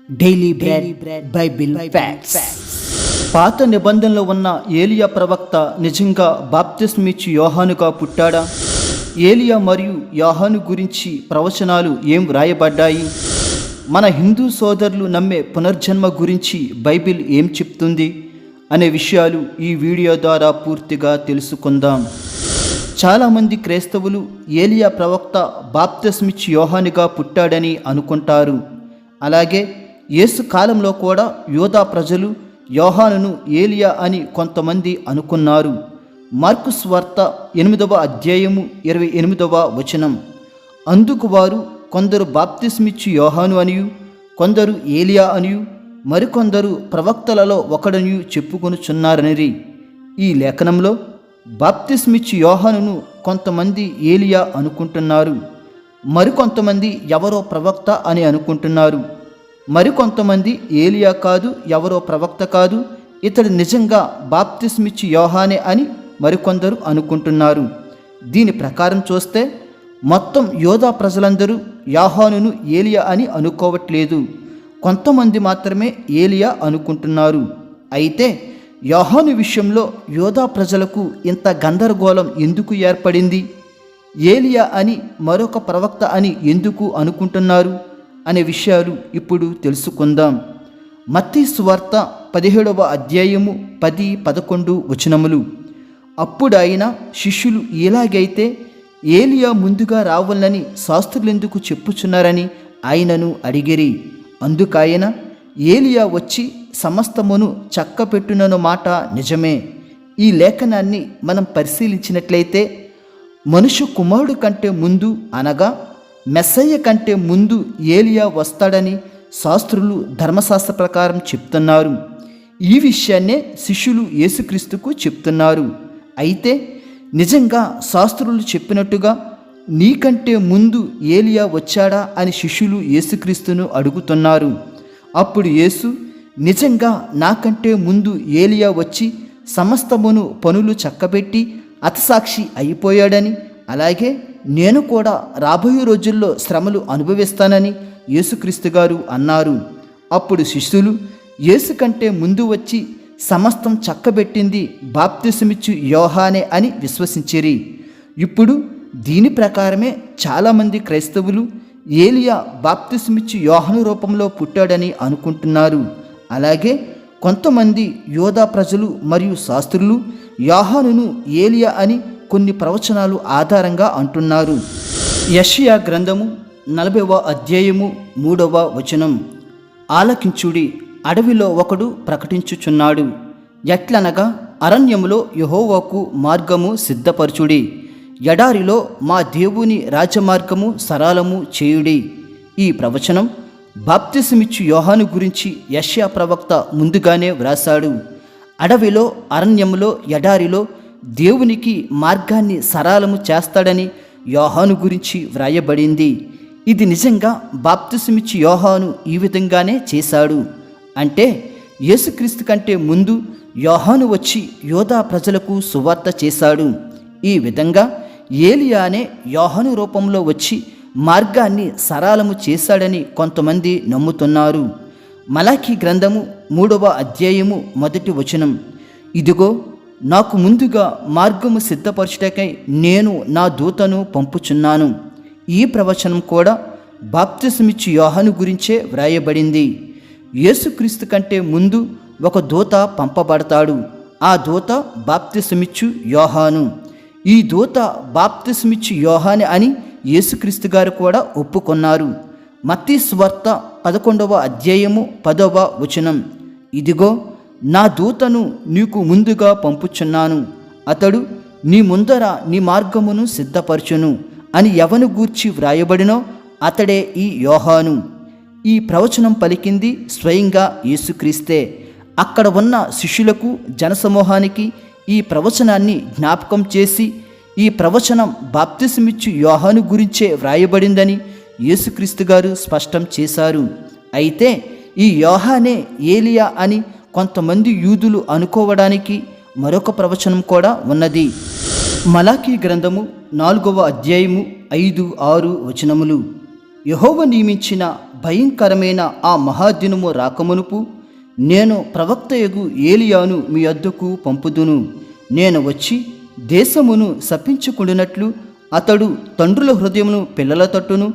Daily bread Bible facts. పాత నిబంధనలో ఉన్న ఏలియా ప్రవక్త నిజంగా బాప్తిస్మిచ్చి యోహానుగా పుట్టాడా? ఏలియా మరియు యోహాను గురించి ప్రవచనాలు ఏం వ్రాయబడ్డాయి? మన హిందూ సోదరులు నమ్మే పునర్జన్మ గురించి బైబిల్ ఏం చెప్తుంది అనే విషయాలు ఈ వీడియో ద్వారా పూర్తిగా తెలుసుకుందాం. చాలామంది క్రైస్తవులు ఏలియా ప్రవక్త బాప్తిస్మిచ్చి యోహానుగా పుట్టాడని అనుకుంటారు. అలాగే యేసు కాలంలో కూడా యూదా ప్రజలు యోహానును ఏలియా అని కొంతమంది అనుకున్నారు. మార్కు సువార్త 8వ అధ్యాయము 28వ వచనం. అందుకు వారు కొందరు బాప్తిస్మిచ్చి యోహాను అనియు, కొందరు ఏలియా అనియు, మరికొందరు ప్రవక్తలలో ఒకడనియు చెప్పుకొనుచున్నారనిరి. ఈ లేఖనంలో బాప్తిస్మిచ్చి యోహానును కొంతమంది ఏలియా అనుకుంటున్నారు, మరికొంతమంది ఎవరో ప్రవక్త అని అనుకుంటున్నారు. మరికొంతమంది ఏలియా కాదు, ఎవరో ప్రవక్త కాదు, ఇతడు నిజంగా బాప్తిస్మిచ్చి యోహానే అని మరికొందరు అనుకుంటున్నారు. దీని ప్రకారం చూస్తే మొత్తం యోధా ప్రజలందరూ యోహానును ఏలియా అని అనుకోవట్లేదు, కొంతమంది మాత్రమే ఏలియా అనుకుంటున్నారు. అయితే యోహాను విషయంలో యోధా ప్రజలకు ఇంత గందరగోళం ఎందుకు ఏర్పడింది? ఏలియా అని మరొక ప్రవక్త అని ఎందుకు అనుకుంటున్నారు అనే విషయాలు ఇప్పుడు తెలుసుకుందాం. మత్తయి సువార్త 17వ అధ్యాయము 10-11 వచనములు. అప్పుడు ఆయన, శిష్యులు ఇలాగైతే ఏలియా ముందుగా రావాలని శాస్త్రులెందుకు చెప్పుచున్నారని ఆయనను అడిగిరి. అందుకాయన, ఏలియా వచ్చి సమస్తమును చక్కపెట్టునను మాట నిజమే. ఈ లేఖనాన్ని మనం పరిశీలించినట్లయితే మనుష్య కుమారుడు కంటే ముందు, అనగా మెస్సయ్య కంటే ముందు ఏలియా వస్తాడని శాస్త్రులు ధర్మశాస్త్ర ప్రకారం చెప్తున్నారు. ఈ విషయాన్నే శిష్యులు యేసుక్రీస్తుకు చెప్తున్నారు. అయితే నిజంగా శాస్త్రులు చెప్పినట్టుగా నీకంటే ముందు ఏలియా వచ్చాడా అని శిష్యులు యేసుక్రీస్తును అడుగుతున్నారు. అప్పుడు యేసు, నిజంగా నాకంటే ముందు ఏలియా వచ్చి సమస్తమును పనులు చక్కబెట్టి హతసాక్షి అయిపోయాడని, అలాగే నేను కూడా రాబోయే రోజుల్లో శ్రమలు అనుభవిస్తానని యేసుక్రీస్తు గారు అన్నారు. అప్పుడు శిష్యులు యేసు కంటే ముందు వచ్చి సమస్తం చక్కబెట్టింది బాప్తిస్మిచ్చు యోహానే అని విశ్వసించిరి. ఇప్పుడు దీని ప్రకారమే చాలామంది క్రైస్తవులు ఏలియా బాప్తిస్మిచ్చు యోహాను రూపంలో పుట్టాడని అనుకుంటున్నారు. అలాగే కొంతమంది యోధా ప్రజలు మరియు శాస్త్రులు యోహానును ఏలియా అని కొన్ని ప్రవచనాలు ఆధారంగా అంటున్నారు. యెషయా గ్రంథము 40వ అధ్యాయము 3వ వచనం. ఆలకించుడి, అడవిలో ఒకడు ప్రకటించుచున్నాడు, ఎట్లనగా అరణ్యములో యెహోవాకు మార్గము సిద్ధపరచుడి, ఎడారిలో మా దేవుని రాజమార్గము సరళము చేయుడి. ఈ ప్రవచనం బాప్తిస్మిచ్చు యోహాను గురించి యెషయా ప్రవక్త ముందుగానే వ్రాసాడు. అడవిలో, అరణ్యములో, ఎడారిలో దేవునికి మార్గాన్ని సరళము చేస్తాడని యోహాను గురించి వ్రాయబడింది. ఇది నిజంగా బాప్తిస్మిచ్చు యోహాను ఈ విధంగానే చేశాడు. అంటే యేసుక్రీస్తు కంటే ముందు యోహాను వచ్చి యోధా ప్రజలకు సువార్త చేశాడు. ఈ విధంగా ఏలియానే యోహాను రూపంలో వచ్చి మార్గాన్ని సరళము చేశాడని కొంతమంది నమ్ముతున్నారు. మలాకీ గ్రంథము 3వ అధ్యాయము 1వ వచనం. ఇదిగో, నాకు ముందుగా మార్గము సిద్ధపరచుటకై నేను నా దూతను పంపుచున్నాను. ఈ ప్రవచనం కూడా బాప్తిస్మిచ్చు యోహాను గురించే వ్రాయబడింది. యేసుక్రీస్తు కంటే ముందు ఒక దూత పంపబడతాడు. ఆ దూత బాప్తిస్మిచ్చు యోహాను. ఈ దూత బాప్తిస్మిచ్చు యోహానే అని యేసుక్రీస్తు గారు కూడా ఒప్పుకొన్నారు. మత్తయి సువార్త 11వ అధ్యాయము 10వ వచనం. ఇదిగో, నా దూతను నీకు ముందుగా పంపుచున్నాను, అతడు నీ ముందర నీ మార్గమును సిద్ధపరచును అని ఎవను గూర్చి వ్రాయబడినో అతడే ఈ యోహాను. ఈ ప్రవచనం పలికింది స్వయంగా యేసుక్రీస్తే. అక్కడ ఉన్న శిష్యులకు, జనసమూహానికి ఈ ప్రవచనాన్ని జ్ఞాపకం చేసి, ఈ ప్రవచనం బాప్తిస్మిచ్చు యోహాను గురించే వ్రాయబడిందని యేసుక్రీస్తు గారు స్పష్టం చేశారు. అయితే ఈ యోహానే ఏలియా అని కొంతమంది యూదులు అనుకోవడానికి మరొక ప్రవచనం కూడా ఉన్నది. మలాకీ గ్రంథము 4వ అధ్యాయము 5-6 వచనములు. యెహోవా నియమించిన భయంకరమైన ఆ మహాదినము రాకమునుపు నేను ప్రవక్తయగు ఏలియాను మీ వద్దకు పంపుదును. నేను వచ్చి దేశమును శపించుకుండినట్లు అతడు తండ్రుల హృదయమును పిల్లల తట్టును,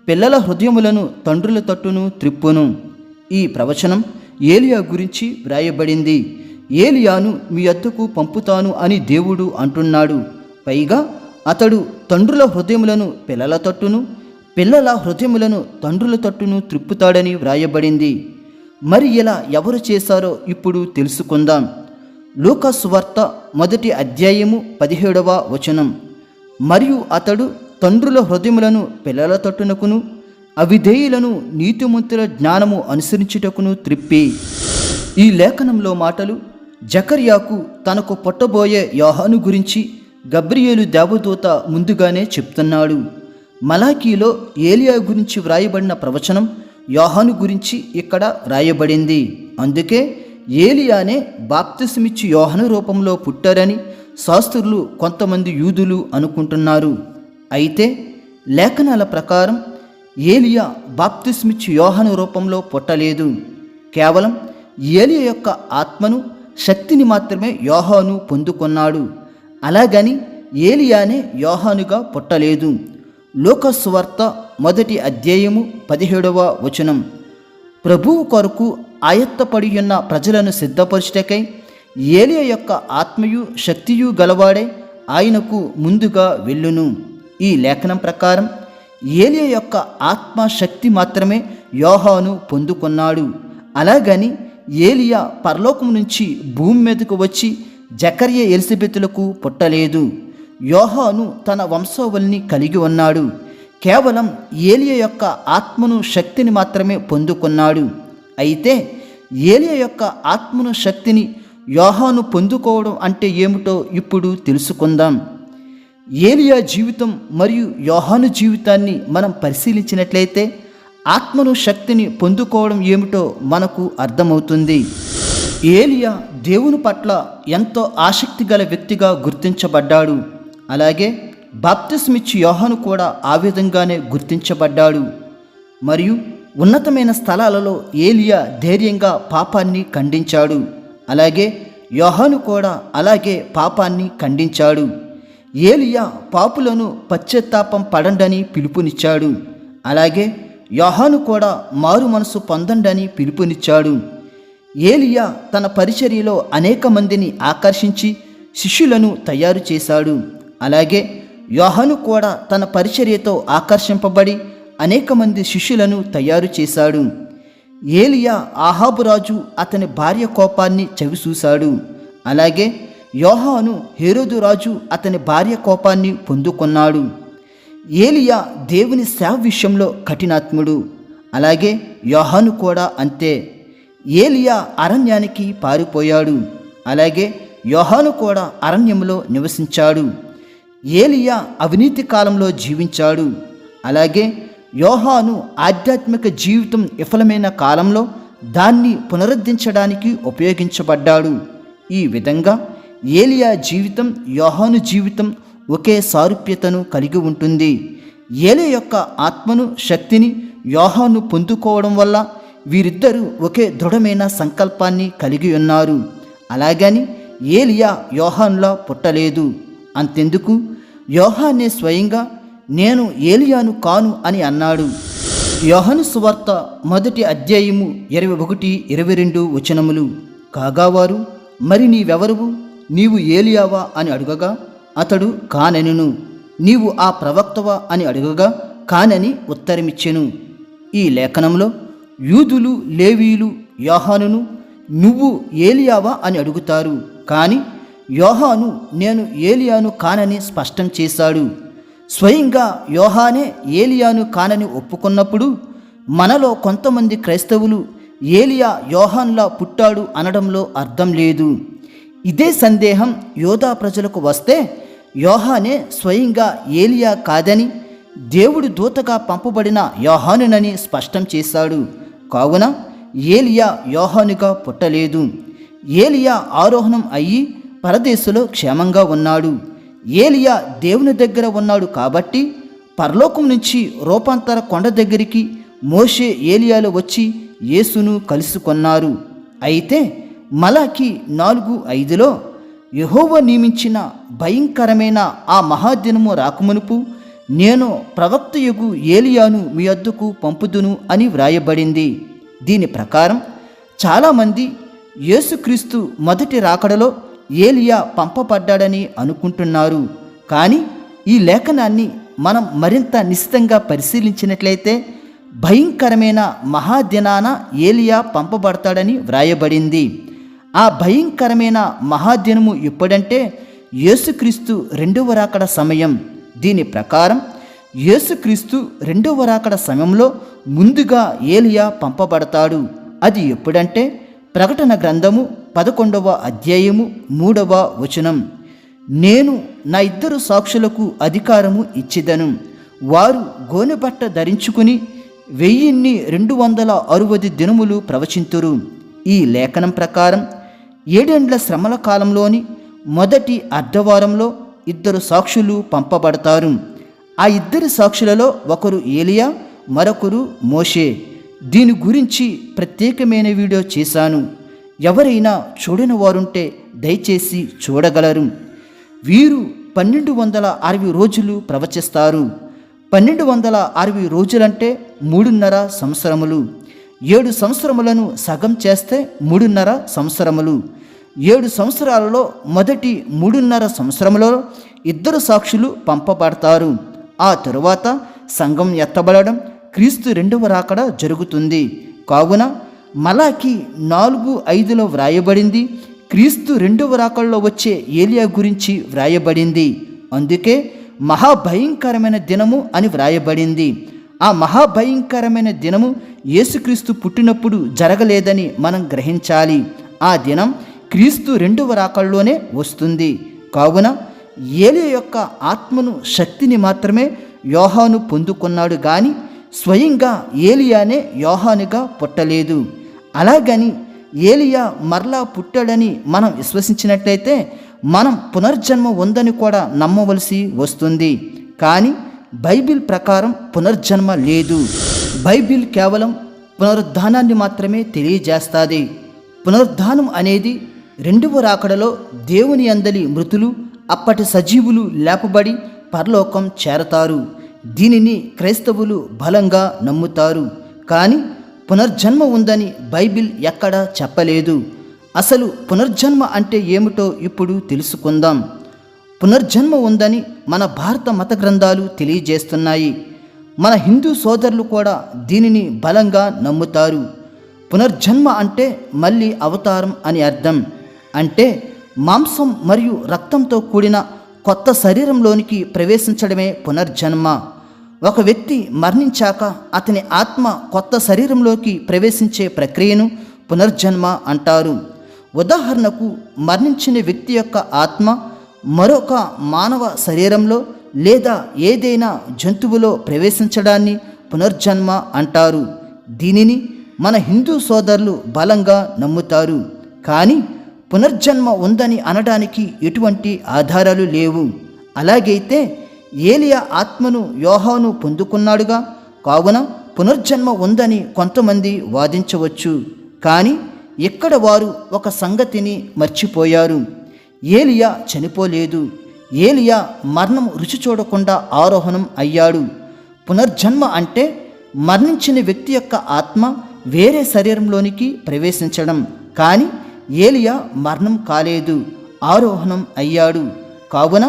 పిల్లల హృదయములను తండ్రుల తట్టును త్రిప్పును. ఈ ప్రవచనం ఏలియా గురించి వ్రాయబడింది. ఏలియాను మీ వద్దకు పంపుతాను అని దేవుడు అంటున్నాడు. పైగా అతడు తండ్రుల హృదయములను పిల్లల తట్టును, పిల్లల హృదయములను తండ్రుల తట్టును త్రిప్పుతాడని వ్రాయబడింది. మరి ఇలా ఎవరు చేశారో ఇప్పుడు తెలుసుకుందాం. లూకా సువార్త 1వ అధ్యాయము 17వ వచనం. మరియు అతడు తండ్రుల హృదయములను పిల్లల తట్టునకును, అవిధేయులను నీతిమంతుల జ్ఞానము అనుసరించుటకును త్రిప్పి. ఈ లేఖనంలో మాటలు జకర్యాకు తనకు పుట్టబోయే యోహాను గురించి గబ్రియేలు దేవదూత ముందుగానే చెప్తున్నాడు. మలాకీలో ఏలియా గురించి వ్రాయబడిన ప్రవచనం యోహాను గురించి ఇక్కడ వ్రాయబడింది. అందుకే ఏలియానే బాప్తిసమిచ్చి యోహాను రూపంలో పుట్టారని శాస్త్రులు, కొంతమంది యూదులు అనుకుంటున్నారు. అయితే లేఖనాల ప్రకారం ఏలియా బాప్తిసమిచ్చి యోహాను రూపంలో పుట్టలేదు. కేవలం ఏలియా యొక్క ఆత్మను, శక్తిని మాత్రమే యోహాను పొందుకున్నాడు. అలాగని ఏలియానే యోహానుగా పుట్టలేదు. లూకా సువార్త 1వ అధ్యాయము 17వ వచనం. ప్రభువు కొరకు ఆయత్తపడి ఉన్న ప్రజలను సిద్ధపరచుటకై ఏలియా యొక్క ఆత్మయు శక్తియు గలవాడే ఆయనకు ముందుగా వెళ్ళును. ఈ లేఖనం ప్రకారం ఏలియా యొక్క ఆత్మ శక్తి మాత్రమే యోహాను పొందుకున్నాడు. అలాగని ఏలియా పరలోకం నుంచి భూమి మీదకు వచ్చి జకర్యా ఎలిజబెతులకు పుట్టలేదు. యోహాను తన వంశావళిని కలిగి ఉన్నాడు. కేవలం ఏలియా యొక్క ఆత్మను, శక్తిని మాత్రమే పొందుకున్నాడు. అయితే ఏలియా యొక్క ఆత్మను, శక్తిని యోహాను పొందుకోవడం అంటే ఏమిటో ఇప్పుడు తెలుసుకుందాం. ఏలియా జీవితం మరియు యోహాను జీవితాన్ని మనం పరిశీలించినట్లయితే ఆత్మను, శక్తిని పొందుకోవడం ఏమిటో మనకు అర్థమవుతుంది. ఏలియా దేవుని పట్ల ఎంతో ఆసక్తి గల వ్యక్తిగా గుర్తించబడ్డాడు. అలాగే బాప్తిస్మిచ్చి యోహాను కూడా ఆ విధంగానే గుర్తించబడ్డాడు. మరియు ఉన్నతమైన స్థలాలలో ఏలియా ధైర్యంగా పాపాన్ని ఖండించాడు. అలాగే యోహాను కూడా అలాగే పాపాన్ని ఖండించాడు. ఏలియా పాపులను పశ్చాత్తాపం పడండని పిలుపునిచ్చాడు. అలాగే యోహాను కూడా మారు మనసు పొందండని పిలుపునిచ్చాడు. ఏలియా తన పరిచర్యలో అనేక మందిని ఆకర్షించి శిష్యులను తయారు చేశాడు. అలాగే యోహాను కూడా తన పరిచర్యతో ఆకర్షింపబడి అనేక మంది శిష్యులను తయారు చేశాడు. ఏలియా ఆహాబు రాజు అతని భార్య కోపాన్ని చవిచూశాడు. అలాగే యోహాను హేరోదు రాజు అతని భార్య కోపాన్ని పొందుకున్నాడు. ఏలియా దేవుని సేవ విషయంలో కఠినాత్ముడు. అలాగే యోహాను కూడా అంతే. ఏలియా అరణ్యానికి పారిపోయాడు. అలాగే యోహాను కూడా అరణ్యంలో నివసించాడు. ఏలియా అవినీతి కాలంలో జీవించాడు. అలాగే యోహాను ఆధ్యాత్మిక జీవితం విఫలమైన కాలంలో దాన్ని పునరుద్ధరించడానికి ఉపయోగించబడ్డాడు. ఈ విధంగా ఏలియా జీవితం, యోహాను జీవితం ఒకే సారూప్యతను కలిగి ఉంటుంది. ఏలియా యొక్క ఆత్మను, శక్తిని యోహాను పొందుకోవడం వల్ల వీరిద్దరూ ఒకే దృఢమైన సంకల్పాన్ని కలిగి ఉన్నారు. అలాగని ఏలియా యోహానులా పుట్టలేదు. అంతెందుకు, యోహానే స్వయంగా నేను ఏలియాను కాను అని అన్నాడు. యోహాను సువార్త 1వ అధ్యాయము 21, 22 వచనములు. కాగా వారు, మరి నీవెవరువు? నీవు ఏలియావా అని అడుగగా అతడు కానెనును. నీవు ఆ ప్రవక్తవా అని అడుగగా కానని ఉత్తరమిచ్చెను. ఈ లేఖనంలో యూదులు, లేవీయులు యోహానును నువ్వు ఏలియావా అని అడుగుతారు. కానీ యోహాను నేను ఏలియాను కానని స్పష్టం చేశాడు. స్వయంగా యోహానే ఏలియాను కానని ఒప్పుకున్నప్పుడు మనలో కొంతమంది క్రైస్తవులు ఏలియా యోహాన్లా పుట్టాడు అనడంలో అర్థం లేదు. ఇదే సందేహం యోధా ప్రజలకు వస్తే యోహానే స్వయంగా ఏలియా కాదని, దేవుడు దూతగా పంపబడిన యోహానునని స్పష్టం చేశాడు. కావున ఏలియా యోహానుగా పుట్టలేదు. ఏలియా ఆరోహణం అయ్యి పరదేశంలో క్షేమంగా ఉన్నాడు. ఏలియా దేవుని దగ్గర ఉన్నాడు కాబట్టి పరలోకం నుంచి రూపాంతర కొండ దగ్గరికి మోషే ఏలియాలు వచ్చి యేసును కలుసుకొన్నారు. అయితే మలాకి 4:5లో యెహోవా నియమించిన భయంకరమైన ఆ మహాదినము రాకమునుపు నేను ప్రవక్తయగు ఏలియాను మీ వద్దకు పంపుదును అని వ్రాయబడింది. దీని ప్రకారం చాలామంది యేసుక్రీస్తు మొదటి రాకడలో ఏలియా పంపబడ్డాడని అనుకుంటున్నారు. కానీ ఈ లేఖనాన్ని మనం మరింత నిశితంగా పరిశీలించినట్లయితే భయంకరమైన మహాదినాన ఏలియా పంపబడతాడని వ్రాయబడింది. ఆ భయంకరమైన మహాదినము ఎప్పుడంటే యేసుక్రీస్తు రెండవ రాకడ సమయం. దీని ప్రకారం యేసుక్రీస్తు రెండవ రాకడ సమయంలో ముందుగా ఏలియా పంపబడతాడు. అది ఎప్పుడంటే ప్రకటన గ్రంథము 11వ అధ్యాయము 3వ వచనం. నేను నా 2 సాక్షులకు అధికారము ఇచ్చిదను. వారు గోనెబట్ట ధరించుకుని 1260 దినములు ప్రవచింతురు. ఈ లేఖనం ప్రకారం 7 ఏండ్ల శ్రమల కాలంలోని మొదటి అర్ధవారంలో 2 సాక్షులు పంపబడతారు. ఆ 2 సాక్షులలో ఒకరు ఏలియా, మరొకరు మోషే. దీని గురించి ప్రత్యేకమైన వీడియో చేశాను. ఎవరైనా చూడని వారుంటే దయచేసి చూడగలరు. వీరు 1260 రోజులు ప్రవచిస్తారు. 1260 రోజులంటే 3.5 సంవత్సరములు. 7 సంవత్సరములను సగం చేస్తే 3.5 సంవత్సరములు. 7 సంవత్సరాలలో మొదటి 3.5 సంవత్సరములలో 2 సాక్షులు పంపబడతారు. ఆ తరువాత సంఘం ఎత్తబడడం, క్రీస్తు రెండవ రాకడ జరుగుతుంది. కావున మలాకి 4:5లో వ్రాయబడింది క్రీస్తు రెండవ రాకడలో వచ్చే ఏలియా గురించి వ్రాయబడింది. అందుకే మహాభయంకరమైన దినము అని వ్రాయబడింది. ఆ మహాభయంకరమైన దినము యేసుక్రీస్తు పుట్టినప్పుడు జరగలేదని మనం గ్రహించాలి. ఆ దినం క్రీస్తు రెండవ రాకడలోనే వస్తుంది. కావున ఏలియా యొక్క ఆత్మను, శక్తిని మాత్రమే యోహాను పొందుకున్నాడు గాని స్వయంగా ఏలియానే యోహానుగా పుట్టలేదు. అలాగని ఏలియా మరలా పుట్టాడని మనం విశ్వసించినట్లయితే మనం పునర్జన్మ ఉందని కూడా నమ్మవలసి వస్తుంది. కానీ బైబిల్ ప్రకారం పునర్జన్మ లేదు. బైబిల్ కేవలం పునరుద్ధానాన్ని మాత్రమే తెలియజేస్తుంది. పునరుద్ధానం అనేది రెండవ రాకడలో దేవుని యందలి మృతులు, అప్పటి సజీవులు లేపబడి పరలోకం చేరతారు. దీనిని క్రైస్తవులు బలంగా నమ్ముతారు. కానీ పునర్జన్మ ఉందని బైబిల్ ఎక్కడా చెప్పలేదు. అసలు పునర్జన్మ అంటే ఏమిటో ఇప్పుడు తెలుసుకుందాం. పునర్జన్మ ఉందని మన భారత మత గ్రంథాలు తెలియజేస్తున్నాయి. మన హిందూ సోదరులు కూడా దీనిని బలంగా నమ్ముతారు. పునర్జన్మ అంటే మళ్ళీ అవతారం అని అర్థం. అంటే మాంసం మరియు రక్తంతో కూడిన కొత్త శరీరంలోనికి ప్రవేశించడమే పునర్జన్మ. ఒక వ్యక్తి మరణించాక అతని ఆత్మ కొత్త శరీరంలోకి ప్రవేశించే ప్రక్రియను పునర్జన్మ అంటారు. ఉదాహరణకు మరణించిన వ్యక్తి యొక్క ఆత్మ మరొక మానవ శరీరంలో లేదా ఏదైనా జంతువులో ప్రవేశించడాన్ని పునర్జన్మ అంటారు. దీనిని మన హిందూ సోదరులు బలంగా నమ్ముతారు. కానీ పునర్జన్మ ఉందని అనడానికి ఎటువంటి ఆధారాలు లేవు. అలాగైతే ఏలియా ఆత్మను యోహాను పొందుకున్నాడుగా. కావున పునర్జన్మ ఉందని కొంతమంది వాదించవచ్చు. కానీ ఇక్కడ వారు ఒక సంగతిని మర్చిపోయారు. ఏలియా చనిపోలేదు. ఏలియా మరణం రుచి చూడకుండా ఆరోహణం అయ్యాడు. పునర్జన్మ అంటే మరణించిన వ్యక్తి యొక్క ఆత్మ వేరే శరీరంలోనికి ప్రవేశించడం. కానీ ఏలియా మరణం కాలేదు, ఆరోహణం అయ్యాడు. కావున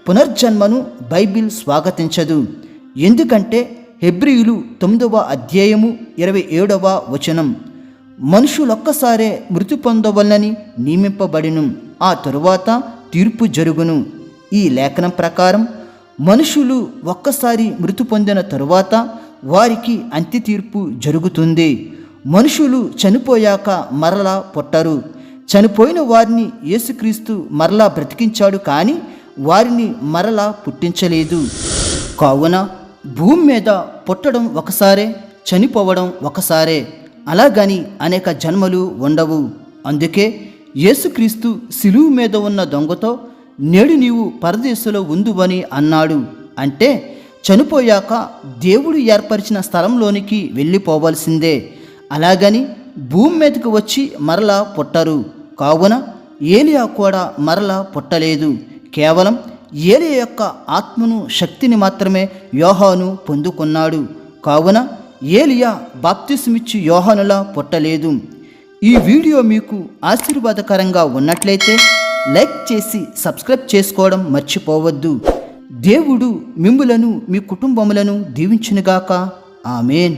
పునర్జన్మను బైబిల్ స్వాగతించదు. ఎందుకంటే హెబ్రీయులు 9వ అధ్యాయము 27వ వచనం, మనుషులొక్కసారే మృతి పొందవలనని నియమింపబడిను, ఆ తరువాత తీర్పు జరుగును. ఈ లేఖనం ప్రకారం మనుషులు ఒక్కసారి మృతి పొందిన తరువాత వారికి అంత్య తీర్పు జరుగుతుంది. మనుషులు చనిపోయాక మరలా పుట్టరు. చనిపోయిన వారిని యేసుక్రీస్తు మరలా బ్రతికించాడు, కానీ వారిని మరలా పుట్టించలేదు. కావున భూమి మీద పుట్టడం ఒకసారే, చనిపోవడం ఒకసారే. అలాగని అనేక జన్మలు ఉండవు. అందుకే యేసుక్రీస్తు శిలువ మీద ఉన్న దొంగతో నేడు నీవు పరదేశంలో ఉందువని అన్నాడు. అంటే చనిపోయాక దేవుడు ఏర్పరిచిన స్థలంలోనికి వెళ్ళిపోవలసిందే. అలాగని భూమి మీదకి వచ్చి మరలా పుట్టరు. కావున ఏలియా కూడా మరలా పుట్టలేదు. కేవలం ఏలియా యొక్క ఆత్మను, శక్తిని మాత్రమే యోహాను పొందుకున్నాడు. కావున ఏలియా బాప్తిస్మిచ్చి యోహానులా పుట్టలేదు. ఈ వీడియో మీకు ఆశీర్వాదకరంగా ఉన్నట్లయితే లైక్ చేసి సబ్స్క్రైబ్ చేసుకోవడం మర్చిపోవద్దు. దేవుడు మిమ్ములను, మీ కుటుంబములను దీవించునుగాక. ఆమేన్.